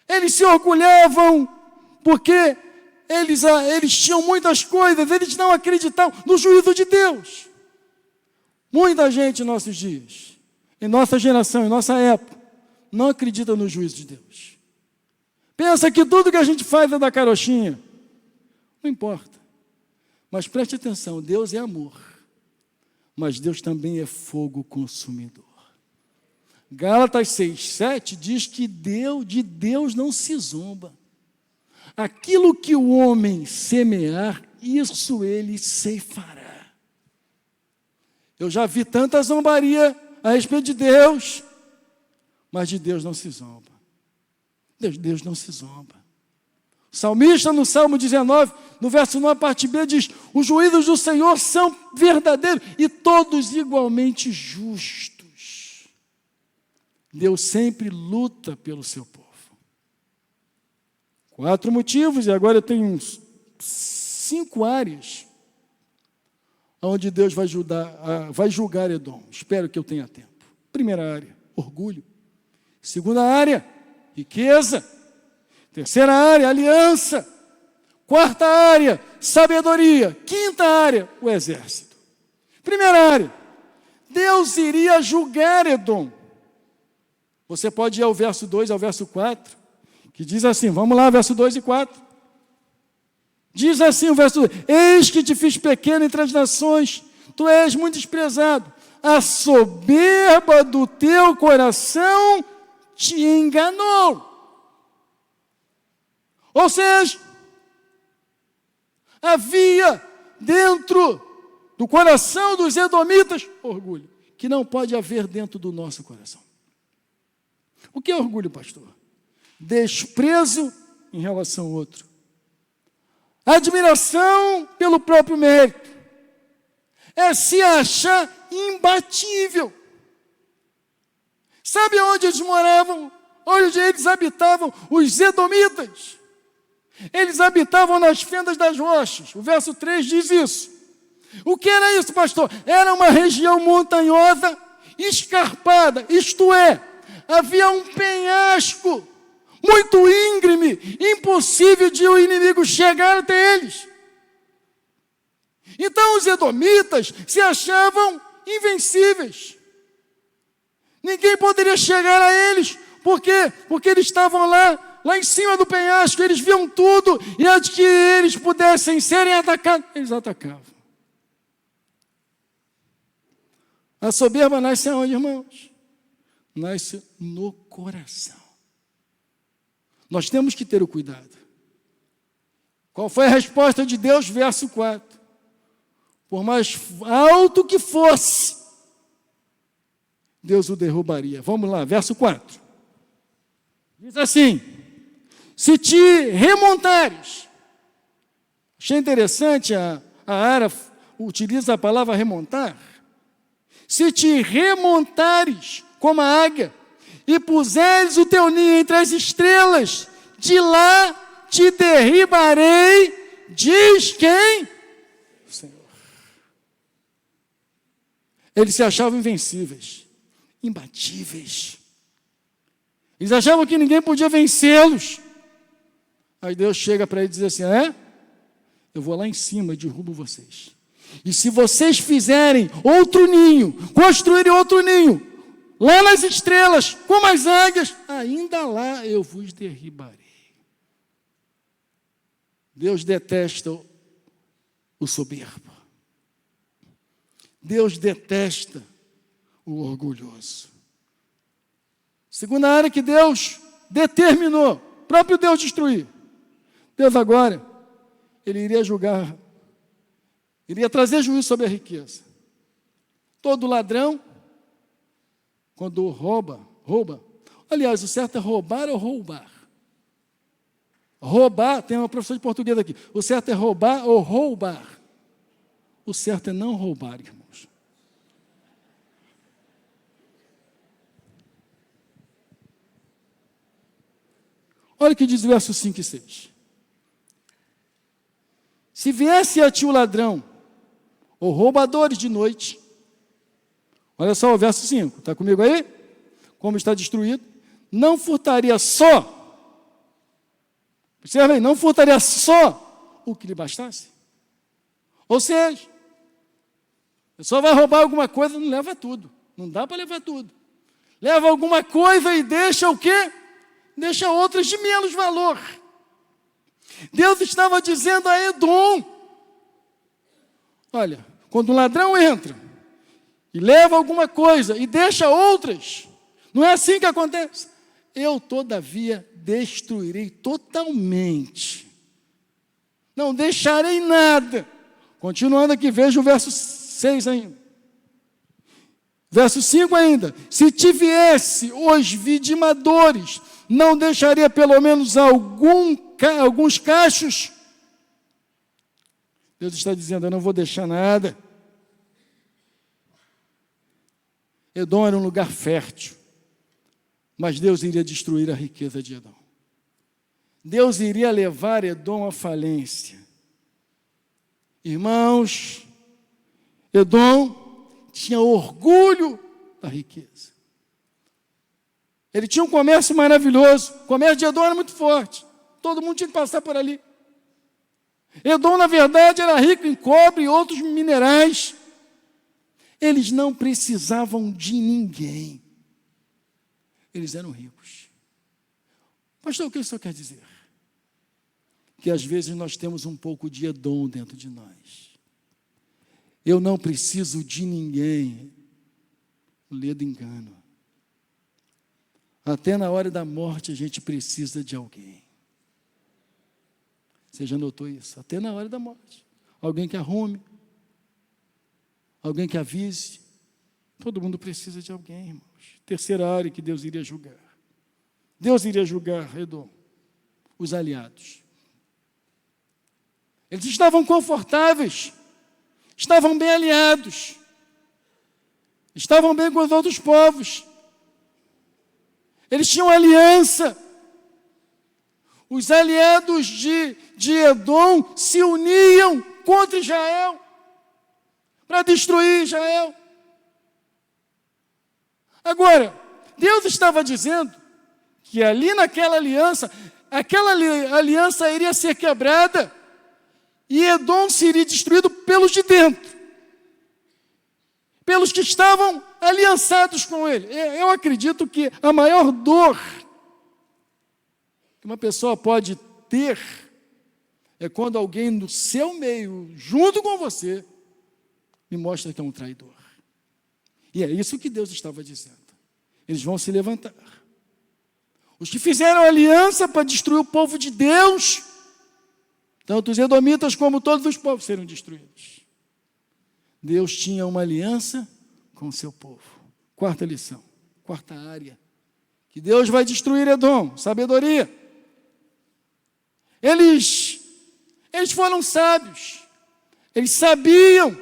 Eles se orgulhavam porque eles tinham muitas coisas, eles não acreditavam no juízo de Deus. Muita gente em nossos dias, em nossa geração, em nossa época, não acredita no juízo de Deus. Pensa que tudo que a gente faz é da carochinha. Não importa. Mas preste atenção, Deus é amor, mas Deus também é fogo consumidor. Gálatas 6:7 diz que de Deus não se zomba. Aquilo que o homem semear, isso ele ceifará. Eu já vi tanta zombaria a respeito de Deus, mas de Deus não se zomba. Deus não se zomba. O salmista, no Salmo 19, no verso 9, parte B, diz: os juízos do Senhor são verdadeiros e todos igualmente justos. Deus sempre luta pelo seu povo. 4 motivos, e agora eu tenho uns 5 áreas onde Deus vai julgar Edom. Espero que eu tenha tempo. Primeira área, orgulho. Segunda área, riqueza. Terceira área, aliança. Quarta área, sabedoria. Quinta área, o exército. Primeira área, Deus iria julgar Edom. Você pode ir ao verso 2 ao verso 4, que diz assim, vamos lá, verso 2 e 4. Diz assim o verso 2, eis que te fiz pequeno entre as nações, tu és muito desprezado. A soberba do teu coração te enganou. Ou seja, havia dentro do coração dos edomitas orgulho, que não pode haver dentro do nosso coração. O que é orgulho, pastor? Desprezo em relação ao outro. Admiração pelo próprio mérito. É se achar imbatível. Sabe onde eles moravam? Onde eles habitavam? Os edomitas. Eles habitavam nas fendas das rochas. O verso 3 diz isso. O que era isso, pastor? Era uma região montanhosa, escarpada, isto é, havia um penhasco muito íngreme, impossível de o inimigo chegar até eles. Então os edomitas se achavam invencíveis. Ninguém poderia chegar a eles. Por quê? Porque eles estavam lá em cima do penhasco, eles viam tudo, e antes que eles pudessem serem atacados, eles atacavam. A soberba nasce aonde, irmãos? Nasce no coração. Nós temos que ter o cuidado. Qual foi a resposta de Deus? Verso 4. Por mais alto que fosse, Deus o derrubaria. Vamos lá, verso 4. Diz assim, se te remontares. Achei interessante, a Ara utiliza a palavra remontar. Se te remontares como a águia, e puseres o teu ninho entre as estrelas, de lá te derribarei, diz quem? O Senhor. Eles se achavam invencíveis, imbatíveis. Eles achavam que ninguém podia vencê-los. Aí Deus chega para eles e diz assim, eu vou lá em cima e derrubo vocês. E se vocês fizerem outro ninho, construírem outro ninho, lá nas estrelas, como as águias, ainda lá eu vos derribarei. Deus detesta o soberbo. Deus detesta o orgulhoso. Segunda área que Deus determinou, próprio Deus destruir. Deus agora, Ele iria julgar, iria trazer juízo sobre a riqueza. Todo ladrão, quando rouba. Aliás, o certo é roubar ou roubar? Roubar, tem uma professora de português aqui. O certo é roubar ou roubar? O certo é não roubar, irmãos. Olha o que diz o verso 5 e 6. Se viesse a ti o ladrão, ou roubadores de noite, olha só o verso 5, está comigo aí? Como está destruído, não furtaria só, observe aí, não furtaria só o que lhe bastasse. Ou seja, a pessoa vai roubar alguma coisa, não leva tudo, não dá para levar tudo. Leva alguma coisa e deixa o quê? Deixa outras de menos valor. Deus estava dizendo a Edom, olha, quando um ladrão entra e leva alguma coisa e deixa outras, não é assim que acontece? Eu, todavia, destruirei totalmente. Não deixarei nada. Continuando aqui, veja o verso 6 ainda. Verso 5 ainda. Se te viesse os vidimadores, não deixaria pelo menos alguns cachos? Deus está dizendo, eu não vou deixar nada. Edom era um lugar fértil. Mas Deus iria destruir a riqueza de Edom. Deus iria levar Edom à falência. Irmãos, Edom tinha orgulho da riqueza. Ele tinha um comércio maravilhoso. O comércio de Edom era muito forte. Todo mundo tinha que passar por ali. Edom, na verdade, era rico em cobre e outros minerais. Eles não precisavam de ninguém. Eles eram ricos. Pastor, o que isso quer dizer? Que às vezes nós temos um pouco de Edom dentro de nós. Eu não preciso de ninguém. Lê do engano. Até na hora da morte a gente precisa de alguém. Você já notou isso? Até na hora da morte. Alguém que arrume. Alguém que avise. Todo mundo precisa de alguém, irmãos. Terceira área que Deus iria julgar. Deus iria julgar Edom, os aliados. Eles estavam confortáveis, estavam bem aliados, estavam bem com os outros povos. Eles tinham aliança. Os aliados de Edom se uniam contra Israel, para destruir Israel. Agora, Deus estava dizendo que ali naquela aliança, aquela aliança iria ser quebrada e Edom seria destruído pelos de dentro, pelos que estavam aliançados com ele. Eu acredito que a maior dor que uma pessoa pode ter é quando alguém no seu meio, junto com você, me mostra que é um traidor. E é isso que Deus estava dizendo. Eles vão se levantar. Os que fizeram aliança para destruir o povo de Deus, tanto os edomitas como todos os povos serão destruídos. Deus tinha uma aliança com o seu povo. Quarta lição, quarta área, que Deus vai destruir Edom, sabedoria. Eles foram sábios, eles sabiam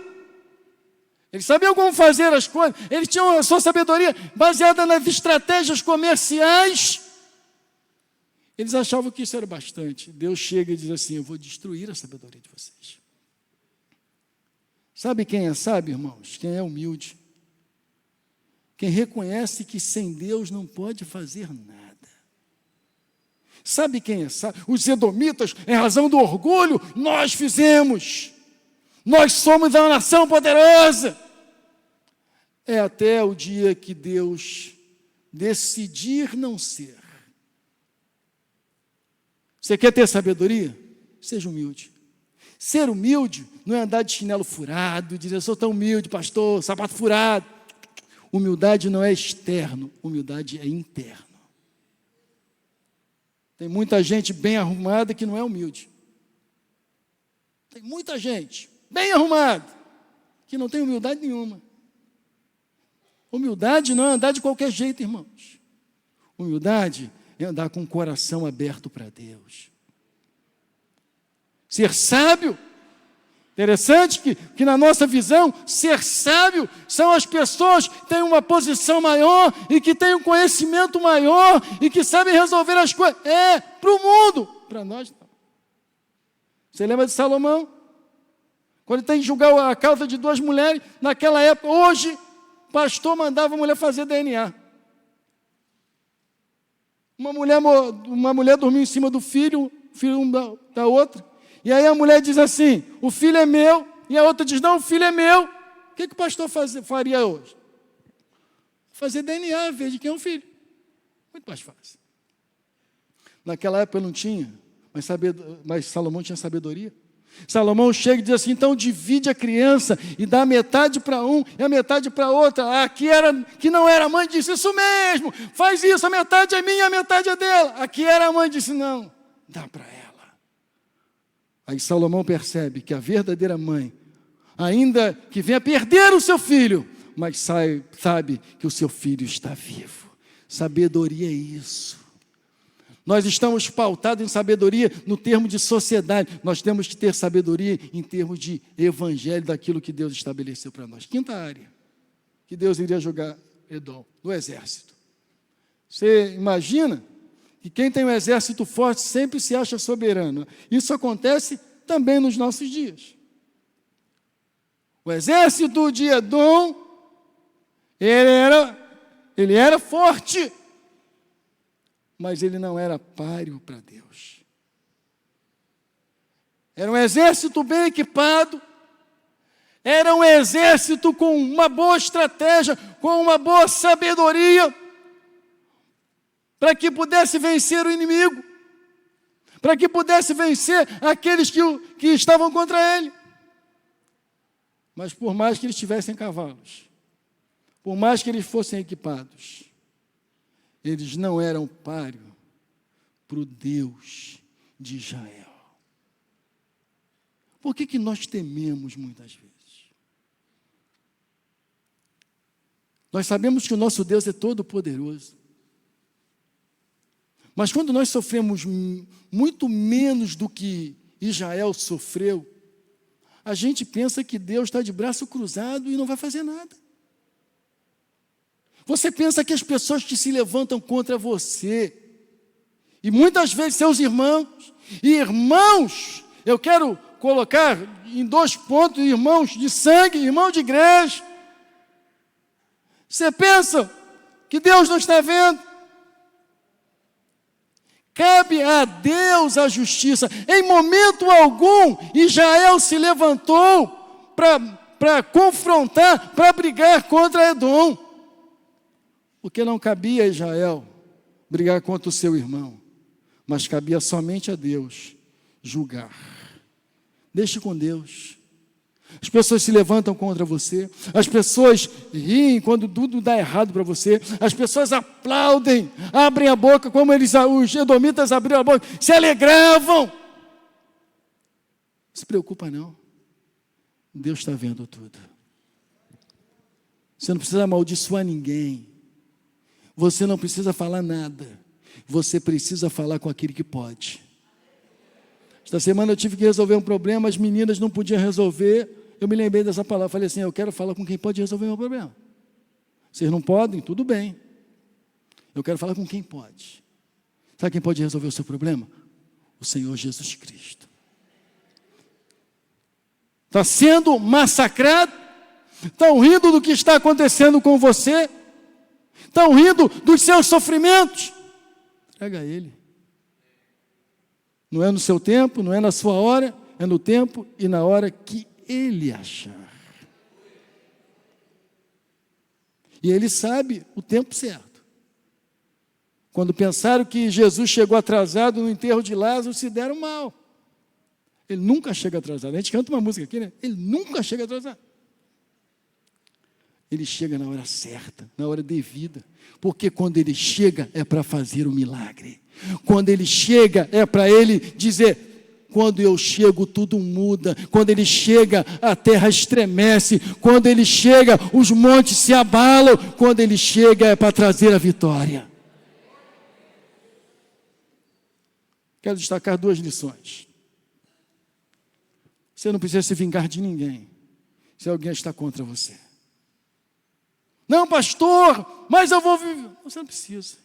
como fazer as coisas, eles tinham a sua sabedoria baseada nas estratégias comerciais. Eles achavam que isso era bastante. Deus chega e diz assim: eu vou destruir a sabedoria de vocês. Sabe quem é sábio, irmãos? Quem é humilde. Quem reconhece que sem Deus não pode fazer nada. Sabe quem é sábio? Os edomitas, em razão do orgulho, nós fizemos. Nós somos uma nação poderosa. É até o dia que Deus decidir não ser. Você quer ter sabedoria? Seja humilde. Ser humilde não é andar de chinelo furado, dizer: eu sou tão humilde, pastor, sapato furado. Humildade não é externo, humildade é interno. Tem muita gente bem arrumada que não é humilde. Tem muita gente bem arrumada que não tem humildade nenhuma. Humildade não é andar de qualquer jeito, irmãos. Humildade é andar com o coração aberto para Deus. Ser sábio, interessante que na nossa visão, ser sábio são as pessoas que têm uma posição maior e que têm um conhecimento maior e que sabem resolver as coisas. É para o mundo, para nós não. Você lembra de Salomão? Quando ele tem que julgar a causa de duas mulheres, naquela época, hoje, o pastor mandava a mulher fazer DNA. Uma mulher dormiu em cima do filho da outra, e aí a mulher diz assim: o filho é meu, e a outra diz: não, o filho é meu. O que o pastor faria hoje? Fazer DNA, ver de quem é o filho. Muito mais fácil. Naquela época não tinha, mas Salomão tinha sabedoria. Salomão chega e diz assim: então divide a criança e dá metade para um e a metade para outra. Que não era mãe, disse: isso mesmo, faz isso, a metade é minha, a metade é dela. Aqui era a mãe, disse: não, dá para ela. Aí Salomão percebe que a verdadeira mãe, ainda que venha perder o seu filho, mas sabe que o seu filho está vivo. Sabedoria é isso. Nós estamos pautados em sabedoria no termo de sociedade. Nós temos que ter sabedoria em termos de evangelho, daquilo que Deus estabeleceu para nós. Quinta área que Deus iria julgar Edom, no exército. Você imagina que quem tem um exército forte sempre se acha soberano. Isso acontece também nos nossos dias. O exército de Edom, ele era forte, mas ele não era páreo para Deus. Era um exército bem equipado, era um exército com uma boa estratégia, com uma boa sabedoria, para que pudesse vencer o inimigo, para que pudesse vencer aqueles que estavam contra ele. Mas por mais que eles tivessem cavalos, por mais que eles fossem equipados, eles não eram páreo para o Deus de Israel. Por que nós tememos muitas vezes? Nós sabemos que o nosso Deus é todo poderoso. Mas quando nós sofremos muito menos do que Israel sofreu, a gente pensa que Deus está de braço cruzado e não vai fazer nada. Você pensa que as pessoas que se levantam contra você, e muitas vezes seus irmãos, eu quero colocar em 2 pontos, irmãos de sangue, irmão de igreja. Você pensa que Deus não está vendo? Cabe a Deus a justiça. Em momento algum, Israel se levantou para confrontar, para brigar contra Edom. Porque não cabia a Israel brigar contra o seu irmão, mas cabia somente a Deus julgar. Deixe com Deus. As pessoas se levantam contra você, as pessoas riem quando tudo dá errado para você, as pessoas aplaudem, abrem a boca, como os edomitas abriram a boca, se alegravam. Não se preocupa não, Deus está vendo tudo. Você não precisa amaldiçoar ninguém, você não precisa falar nada, você precisa falar com aquele que pode. Esta semana eu tive que resolver um problema, as meninas não podiam resolver. Eu me lembrei dessa palavra, falei assim, eu quero falar com quem pode resolver o meu problema. Vocês não podem? Tudo bem. Eu quero falar com quem pode. Sabe quem pode resolver o seu problema? O Senhor Jesus Cristo. Está sendo massacrado? Estão rindo do que está acontecendo com você? Estão rindo dos seus sofrimentos? Entrega a Ele. Não é no seu tempo, não é na sua hora, é no tempo e na hora que Ele achar. E Ele sabe o tempo certo. Quando pensaram que Jesus chegou atrasado no enterro de Lázaro, se deram mal. Ele nunca chega atrasado. A gente canta uma música aqui, né? Ele nunca chega atrasado. Ele chega na hora certa, na hora devida. Porque quando Ele chega é para fazer o milagre. Quando Ele chega é para Ele dizer: quando eu chego tudo muda. Quando Ele chega a terra estremece. Quando Ele chega os montes se abalam. Quando Ele chega é para trazer a vitória. Quero destacar 2 lições. Você não precisa se vingar de ninguém se alguém está contra você. Não, pastor, mas eu vou viver. Você não precisa.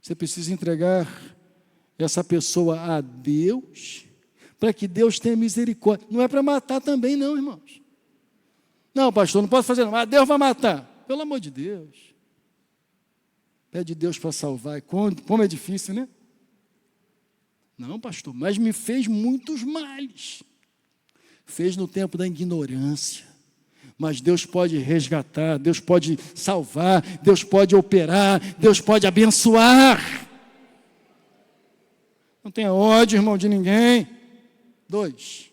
Você precisa entregar essa pessoa a Deus, para que Deus tenha misericórdia. Não é para matar também não, irmãos. Não, pastor, não posso fazer nada, mas Deus vai matar. Pelo amor de Deus. Pede Deus para salvar. Como é difícil, né? Não, pastor, mas me fez muitos males. Fez no tempo da ignorância. Mas Deus pode resgatar, Deus pode salvar, Deus pode operar, Deus pode abençoar. Não tenha ódio, irmão, de ninguém. 2,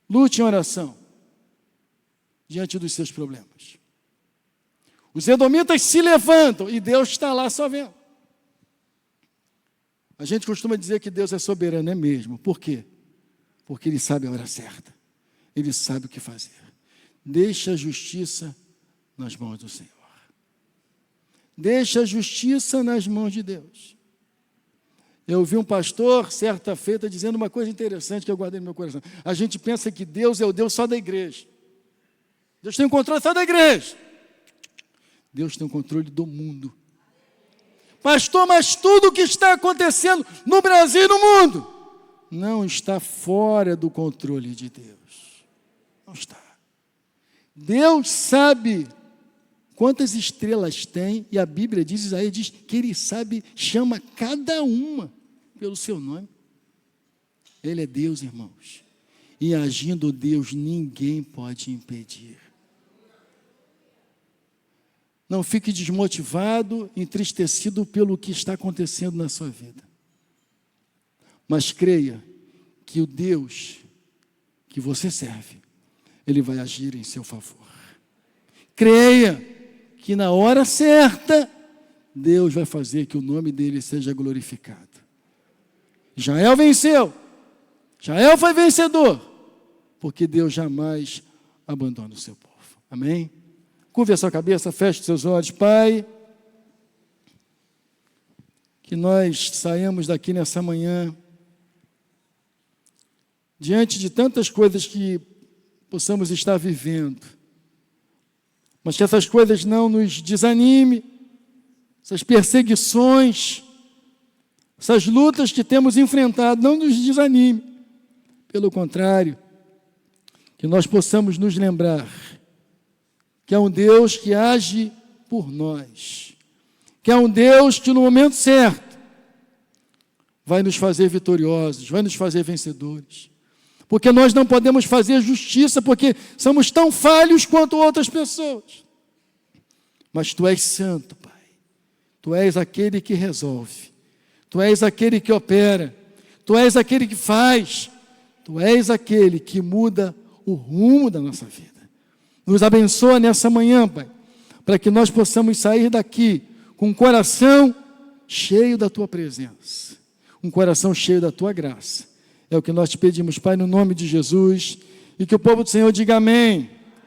lute em oração diante dos seus problemas. Os edomitas se levantam e Deus está lá só vendo. A gente costuma dizer que Deus é soberano, é mesmo. Por quê? Porque Ele sabe a hora certa. Ele sabe o que fazer. Deixa a justiça nas mãos do Senhor. Deixa a justiça nas mãos de Deus. Eu ouvi um pastor, certa feita, dizendo uma coisa interessante que eu guardei no meu coração. A gente pensa que Deus é o Deus só da igreja. Deus tem o controle só da igreja. Deus tem o controle do mundo. Pastor, mas tudo o que está acontecendo no Brasil e no mundo não está fora do controle de Deus. Não está. Deus sabe quantas estrelas tem, e a Bíblia diz, Isaías diz, que Ele sabe, chama cada uma pelo seu nome. Ele é Deus, irmãos. E agindo Deus, ninguém pode impedir. Não fique desmotivado, entristecido pelo que está acontecendo na sua vida. Mas creia que o Deus que você serve, Ele vai agir em seu favor. Creia que na hora certa, Deus vai fazer que o nome dEle seja glorificado. Israel venceu. Israel foi vencedor, porque Deus jamais abandona o seu povo. Amém? Curve a sua cabeça, feche os seus olhos. Pai, que nós saímos daqui nessa manhã, diante de tantas coisas que possamos estar vivendo, mas que essas coisas não nos desanime, essas perseguições, essas lutas que temos enfrentado, não nos desanime. Pelo contrário, que nós possamos nos lembrar que é um Deus que age por nós, que é um Deus que no momento certo vai nos fazer vitoriosos, vai nos fazer vencedores, porque nós não podemos fazer justiça, porque somos tão falhos quanto outras pessoas, mas Tu és santo, Pai, Tu és aquele que resolve, Tu és aquele que opera, Tu és aquele que faz, Tu és aquele que muda o rumo da nossa vida. Nos abençoa nessa manhã, Pai, para que nós possamos sair daqui com um coração cheio da Tua presença, um coração cheio da Tua graça. É o que nós te pedimos, Pai, no nome de Jesus, e que o povo do Senhor diga amém.